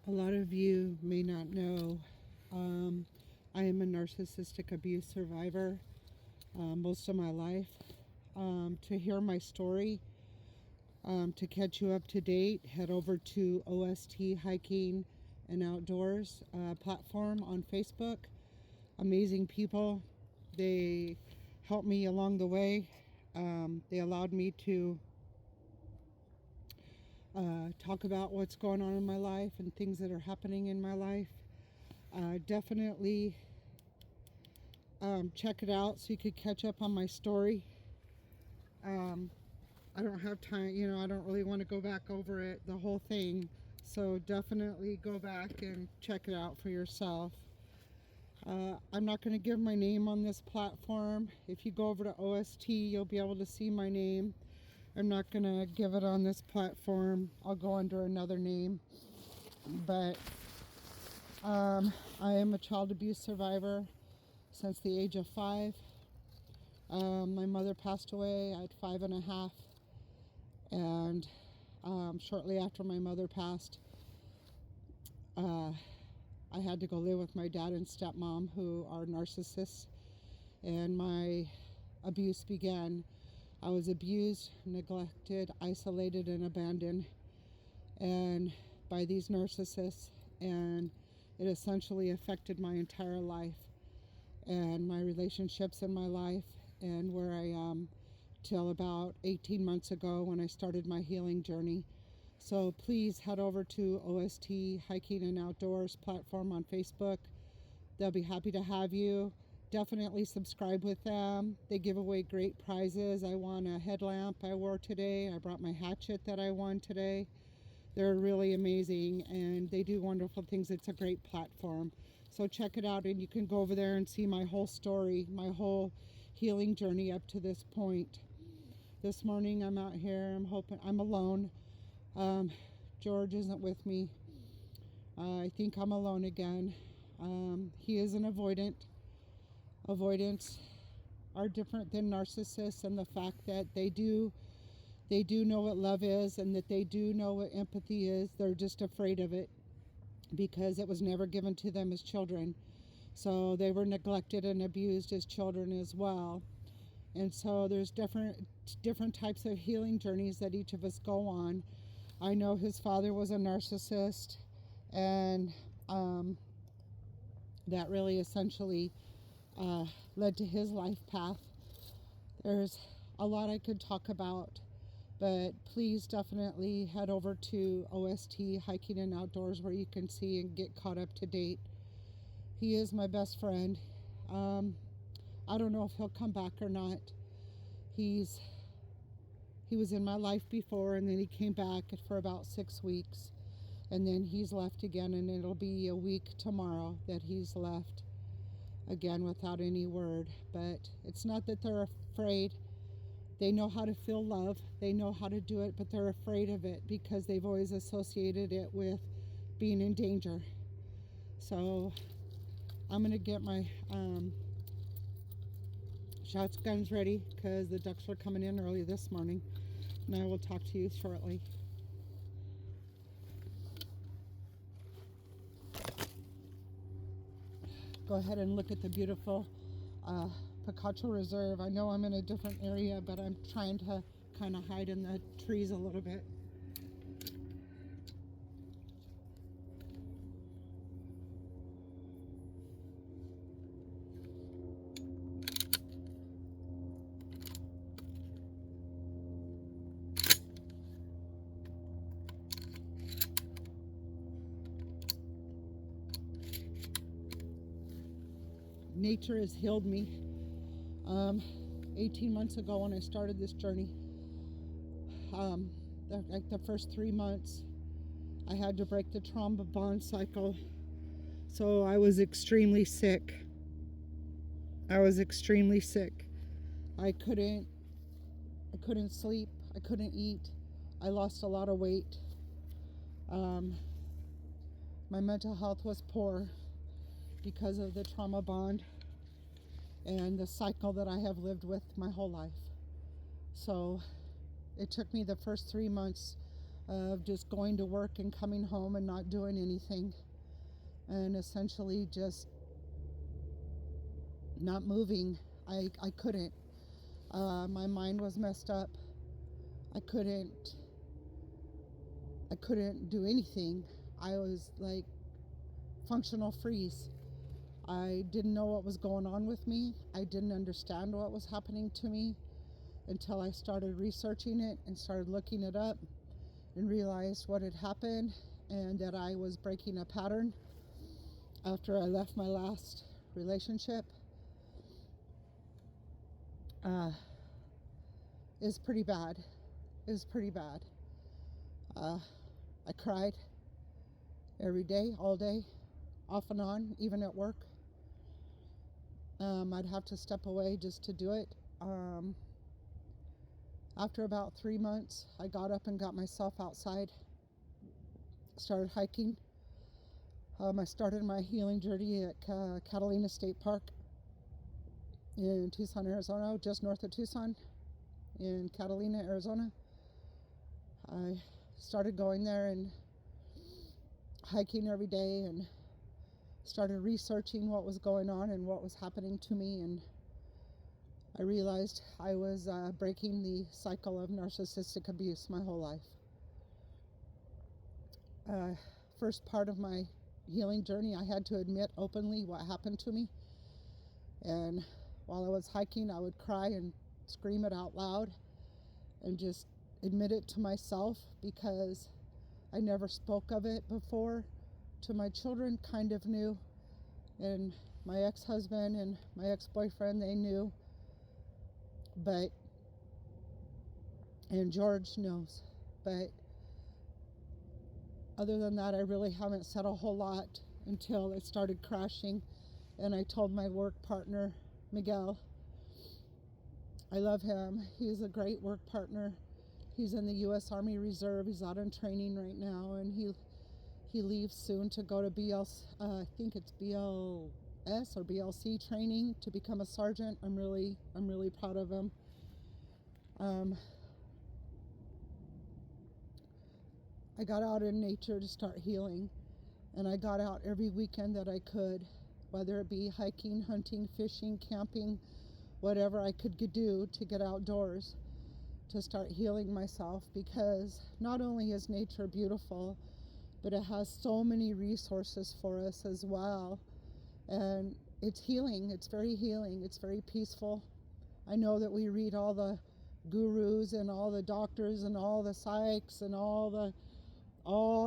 A lot of you may not know I am a narcissistic abuse survivor most of my life. To hear my story, to catch you up to date, head over to OST Hiking and Outdoors platform on Facebook. Amazing people. They helped me along the way. They allowed me to talk about what's going on in my life and things that are happening in my life. Definitely check it out so you could catch up on my story. I don't have time, I don't really want to go back over it, the whole thing. So definitely go back and check it out for yourself. I'm not going to give my name on this platform. If you go over to OST, you'll be able to see my name. I'm not going to give it on this platform. I'll go under another name. But I am a child abuse survivor since the age of 5. My mother passed away at 5.5. And shortly after my mother passed, I had to go live with my dad and stepmom, who are narcissists, and my abuse began. I was abused, neglected, isolated, and abandoned, and by these narcissists, and it essentially affected my entire life and my relationships in my life and where I am till about 18 months ago when I started my healing journey. So please head over to OST Hiking and Outdoors platform on Facebook. They'll be happy to have you. Definitely subscribe with them. They give away great prizes. I won a headlamp I wore today. I brought my hatchet that I won today. They're really amazing and they do wonderful things. It's a great platform. So check it out and you can go over there and see my whole story, my whole healing journey up to this point. This morning I'm out here. I'm alone. George isn't with me. I think I'm alone again. He is an avoidant. Avoidants are different than narcissists in the fact that they do know what love is and that they do know what empathy is. They're just afraid of it because it was never given to them as children. So they were neglected and abused as children as well. And so there's different types of healing journeys that each of us go on. I know his father was a narcissist, and that really essentially led to his life path. There's a lot I could talk about, but please definitely head over to OST Hiking and Outdoors where you can see and get caught up to date. He is my best friend. I don't know if he'll come back or not. He was in my life before, and then he came back for about 6 weeks, and then he's left again, and it'll be a week tomorrow that he's left again without any word. But it's not that they're afraid. They know how to feel love. They know how to do it, but they're afraid of it because they've always associated it with being in danger. So I'm going to get my shots guns ready because the ducks were coming in early this morning, and I will talk to you shortly. Go ahead and look at the beautiful Picacho Reserve. I know I'm in a different area, but I'm trying to kind of hide in the trees a little bit. Nature has healed me. 18 months ago when I started this journey, the first 3 months, I had to break the trauma bond cycle. So I was extremely sick. I was extremely sick. I couldn't sleep. I couldn't eat. I lost a lot of weight. My mental health was poor because of the trauma bond and the cycle that I have lived with my whole life. So it took me the first 3 months of just going to work and coming home and not doing anything, and essentially just not moving. I couldn't. My mind was messed up. I couldn't do anything. I was like functional freeze. I didn't know what was going on with me. I didn't understand what was happening to me until I started researching it and started looking it up and realized what had happened, and that I was breaking a pattern after I left my last relationship. It was pretty bad. It was pretty bad. I cried every day, all day, off and on, even at work. I'd have to step away just to do it. After about 3 months, I got up and got myself outside, started hiking. I started my healing journey at Catalina State Park in Tucson, Arizona, just north of Tucson, in Catalina, Arizona. I started going there and hiking every day and started researching what was going on and what was happening to me, and I realized I was breaking the cycle of narcissistic abuse my whole life. First part of my healing journey, I had to admit openly what happened to me, and while I was hiking, I would cry and scream it out loud and just admit it to myself, because I never spoke of it before. To my children, kind of knew, and my ex-husband and my ex-boyfriend, they knew, and George knows, but other than that, I really haven't said a whole lot until it started crashing, and I told my work partner, Miguel. I love him. He's a great work partner. He's in the U.S. Army Reserve. He's out in training right now, and he leaves soon to go to I think it's BLS or BLC training to become a sergeant. I'm really proud of him. I got out in nature to start healing, and I got out every weekend that I could, whether it be hiking, hunting, fishing, camping, whatever I could do to get outdoors to start healing myself, because not only is nature beautiful, but it has so many resources for us as well. And it's healing. It's very healing. It's very peaceful. I know that we read all the gurus and all the doctors and all the psychs and all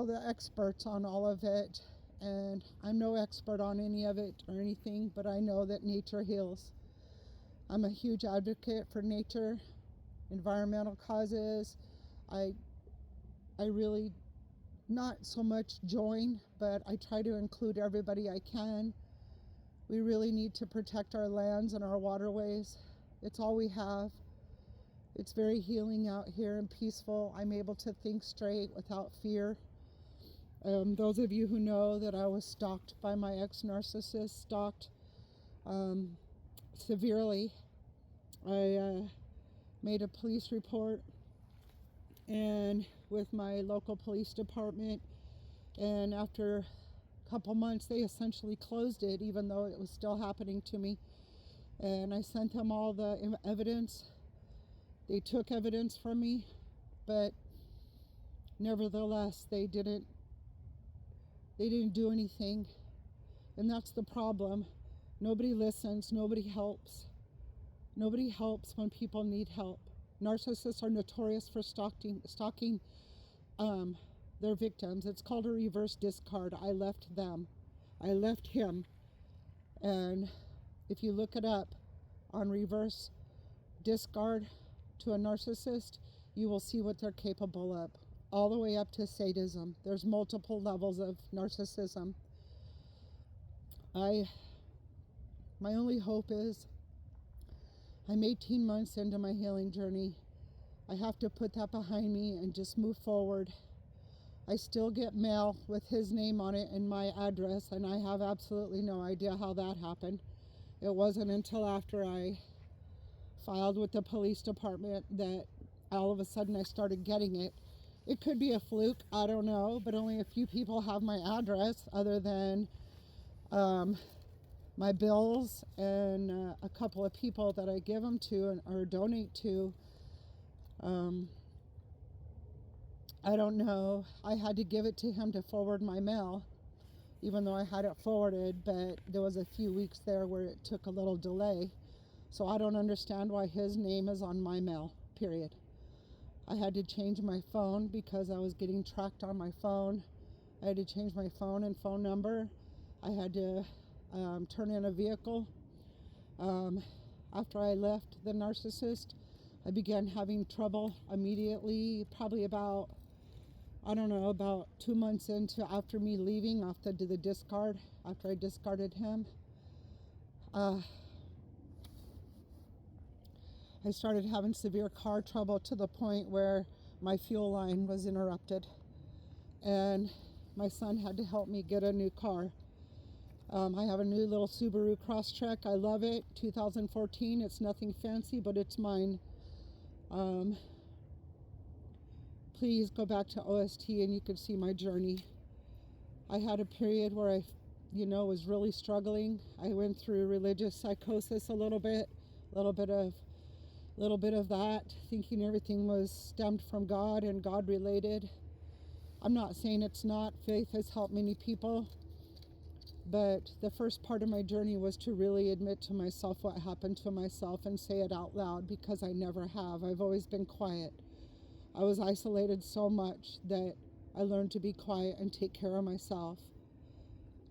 the experts on all of it. And I'm no expert on any of it or anything, but I know that nature heals. I'm a huge advocate for nature, environmental causes. I really not so much join, but I try to include everybody I can. We really need to protect our lands and our waterways. It's all we have. It's very healing out here and peaceful. I'm able to think straight without fear. Those of you who know that I was stalked by my ex-narcissist, stalked severely. I made a police report and with my local police department, and after a couple months they essentially closed it, even though it was still happening to me. And I sent them all the evidence. They took evidence from me, but nevertheless they didn't do anything. And that's the problem. Nobody listens, nobody helps. Nobody helps when people need help. Narcissists are notorious for stalking their victims. It's called a reverse discard. I left him. And if you look it up on reverse discard to a narcissist, you will see what they're capable of, all the way up to sadism. There's multiple levels of narcissism. My only hope is, I'm 18 months into my healing journey. I have to put that behind me and just move forward. I still get mail with his name on it and my address, and I have absolutely no idea how that happened. It wasn't until after I filed with the police department that all of a sudden I started getting it. It could be a fluke, I don't know, but only a few people have my address other than um, my bills and a couple of people that I give them to or donate to. Um, I don't know. I had to give it to him to forward my mail, even though I had it forwarded, but there was a few weeks there where it took a little delay. So I don't understand why his name is on my mail, period. I had to change my phone because I was getting tracked on my phone. I had to change my phone and phone number. I had to turn in a vehicle. After I left the narcissist, I began having trouble immediately, probably about 2 months into after me leaving, after the discard, after I discarded him. I started having severe car trouble to the point where my fuel line was interrupted, and my son had to help me get a new car. I have a new little Subaru Crosstrek. I love it. 2014. It's nothing fancy, but it's mine. Please go back to OST and you can see my journey. I had a period where I, was really struggling. I went through religious psychosis a little bit of that, thinking everything was stemmed from God and God related. I'm not saying it's not. Faith has helped many people. But the first part of my journey was to really admit to myself what happened to myself and say it out loud, because I never have. I've always been quiet. I was isolated so much that I learned to be quiet and take care of myself.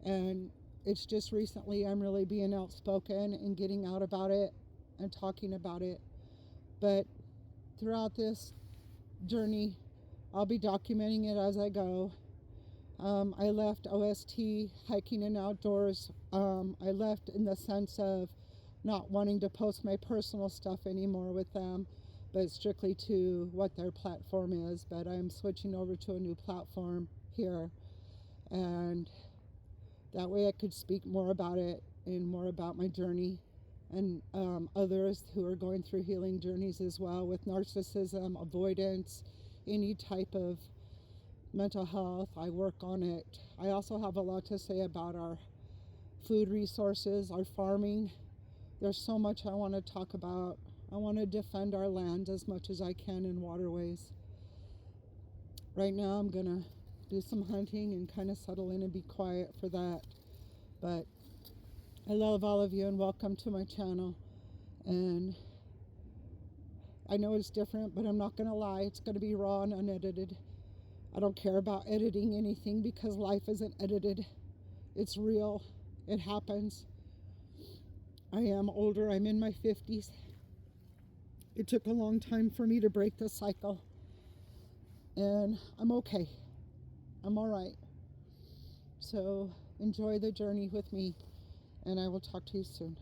And it's just recently I'm really being outspoken and getting out about it and talking about it. But throughout this journey, I'll be documenting it as I go. I left OST hiking and outdoors. I left in the sense of not wanting to post my personal stuff anymore with them, but strictly to what their platform is. But I'm switching over to a new platform here, and that way I could speak more about it and more about my journey, and others who are going through healing journeys as well with narcissism, avoidance, any type of mental health. I work on it. I also have a lot to say about our food resources, our farming. There's so much I want to talk about. I want to defend our land as much as I can in waterways. Right now I'm going to do some hunting and kind of settle in and be quiet for that. But I love all of you and welcome to my channel. And I know it's different, but I'm not going to lie. It's going to be raw and unedited. I don't care about editing anything because life isn't edited. It's real. It happens. I am older. I'm in my 50s. It took a long time for me to break the cycle. And I'm okay. I'm all right. So enjoy the journey with me, and I will talk to you soon.